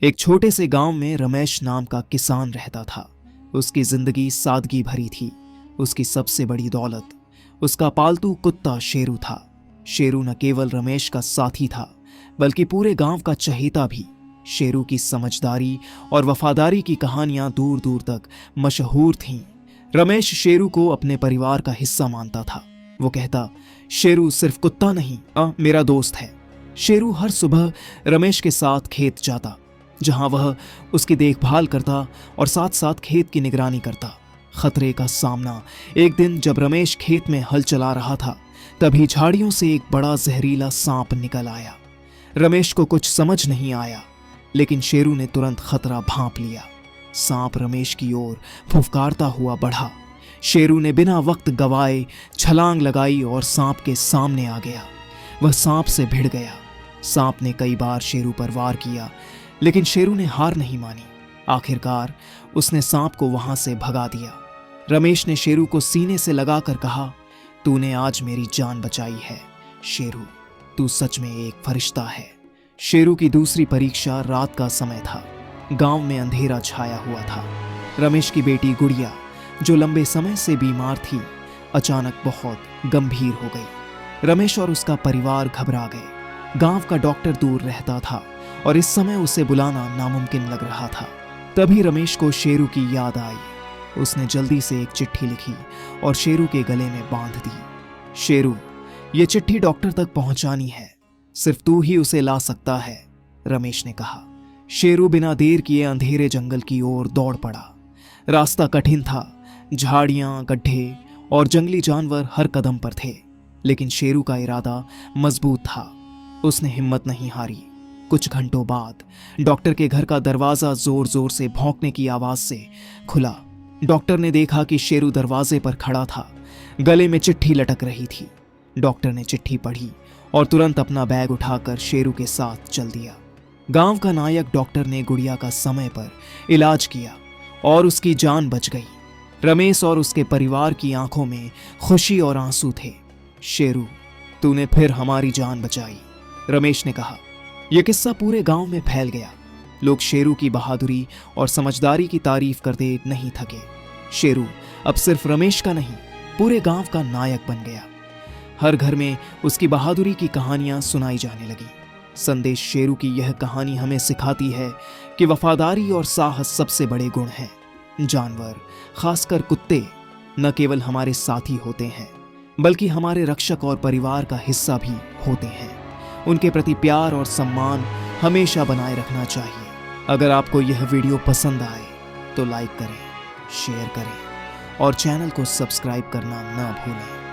एक छोटे से गांव में रमेश नाम का किसान रहता था। उसकी जिंदगी सादगी भरी थी। उसकी सबसे बड़ी दौलत उसका पालतू कुत्ता शेरू था। शेरू न केवल रमेश का साथी था बल्कि पूरे गांव का चहेता भी। शेरू की समझदारी और वफादारी की कहानियां दूर दूर तक मशहूर थीं। रमेश शेरू को अपने परिवार का हिस्सा मानता था। वो कहता, शेरू सिर्फ कुत्ता नहीं, मेरा दोस्त है। शेरू हर सुबह रमेश के साथ खेत जाता, जहां वह उसकी देखभाल करता और साथ साथ खेत की निगरानी करता। खतरे का सामना। एक दिन जब रमेश खेत में हल चला रहा था, तभी झाड़ियों से एक बड़ा जहरीला सांप निकल आया। रमेश को कुछ समझ नहीं आया, लेकिन शेरू ने तुरंत खतरा भांप लिया। सांप रमेश की ओर फुफकारता हुआ बढ़ा। शेरू ने बिना वक्त गवाए छलांग लगाई और सांप के सामने आ गया। वह सांप से भिड़ गया। सांप ने कई बार शेरू पर वार किया, लेकिन शेरू ने हार नहीं मानी। आखिरकार उसने सांप को वहां से भगा दिया। रमेश ने शेरू को सीने से लगाकर कहा, तूने आज मेरी जान बचाई है शेरू, तू सच में एक फरिश्ता है। शेरू की दूसरी परीक्षा रात का समय था। गांव में अंधेरा छाया हुआ था। रमेश की बेटी गुड़िया, जो लंबे समय से बीमार थी, अचानक बहुत गंभीर हो गई। रमेश और उसका परिवार घबरा गए। गांव का डॉक्टर दूर रहता था और इस समय उसे बुलाना नामुमकिन लग रहा था। तभी रमेश को शेरू की याद आई। उसने जल्दी से एक चिट्ठी लिखी और शेरू के गले में बांध दी। शेरू, ये चिट्ठी डॉक्टर तक पहुंचानी है, सिर्फ तू ही उसे ला सकता है, रमेश ने कहा। शेरू बिना देर किए अंधेरे जंगल की ओर दौड़ पड़ा। रास्ता कठिन था। झाड़ियां, गड्ढे और जंगली जानवर हर कदम पर थे, लेकिन शेरू का इरादा मजबूत था। उसने हिम्मत नहीं हारी। कुछ घंटों बाद डॉक्टर के घर का दरवाजा जोर जोर से भौंकने की आवाज से खुला। डॉक्टर ने देखा कि शेरू दरवाजे पर खड़ा था। गले में चिट्ठी लटक रही थी। डॉक्टर ने चिट्ठी पढ़ी और तुरंत अपना बैग उठाकर शेरू के साथ चल दिया। गांव का नायक डॉक्टर ने गुड़िया का समय पर इलाज किया और उसकी जान बच गई। रमेश और उसके परिवार की आंखों में खुशी और आंसू थे। शेरू, तूने फिर हमारी जान बचाई, रमेश ने कहा। यह किस्सा पूरे गांव में फैल गया। लोग शेरू की बहादुरी और समझदारी की तारीफ करते नहीं थके। शेरू अब सिर्फ रमेश का नहीं, पूरे गांव का नायक बन गया। हर घर में उसकी बहादुरी की कहानियां सुनाई जाने लगी। संदेश शेरू की यह कहानी हमें सिखाती है कि वफादारी और साहस सबसे बड़े गुण हैं। जानवर, खासकर कुत्ते, न केवल हमारे साथी होते हैं, बल्कि हमारे रक्षक और परिवार का हिस्सा भी होते हैं। उनके प्रति प्यार और सम्मान हमेशा बनाए रखना चाहिए। अगर आपको यह वीडियो पसंद आए तो लाइक करें, शेयर करें और चैनल को सब्सक्राइब करना ना भूलें।